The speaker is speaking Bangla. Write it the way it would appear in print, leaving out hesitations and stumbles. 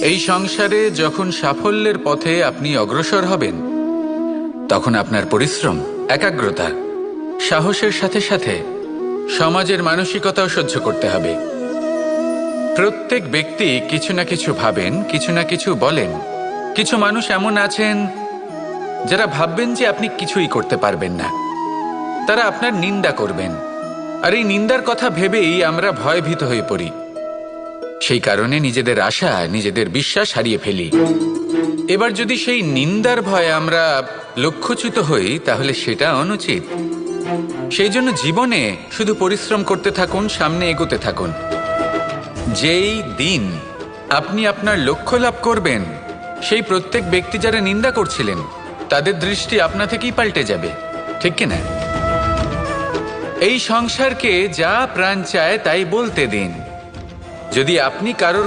এই সংসারে যখন সাফল্যের পথে আপনি অগ্রসর হবেন, তখন আপনার পরিশ্রম, একাগ্রতা, সাহসের সাথে সাথে সমাজের মানসিকতাও সহ্য করতে হবে। প্রত্যেক ব্যক্তি কিছু না কিছু ভাবেন, কিছু না কিছু বলেন। কিছু মানুষ এমন আছেন যারা ভাববেন যে আপনি কিছুই করতে পারবেন না। তারা আপনার নিন্দা করবেন, আর এই নিন্দার কথা ভেবেই আমরা ভয়ভীত হয়ে পড়ি। সেই কারণে নিজেদের আশা, নিজেদের বিশ্বাস হারিয়ে ফেলি। এবার যদি সেই নিন্দার ভয়ে আমরা লক্ষ্যচ্যুত হই, তাহলে সেটা অনুচিত। সেই জন্য জীবনে শুধু পরিশ্রম করতে থাকুন, সামনে এগোতে থাকুন। যেই দিন আপনি আপনার লক্ষ্য লাভ করবেন, সেই প্রত্যেক ব্যক্তি যারা নিন্দা করছিলেন তাদের দৃষ্টি আপনা থেকেই পাল্টে যাবে, ঠিক কিনা? এই সংসারকে যা প্রাণ চায় তাই বলতে দিন। যদি আপনি কারোর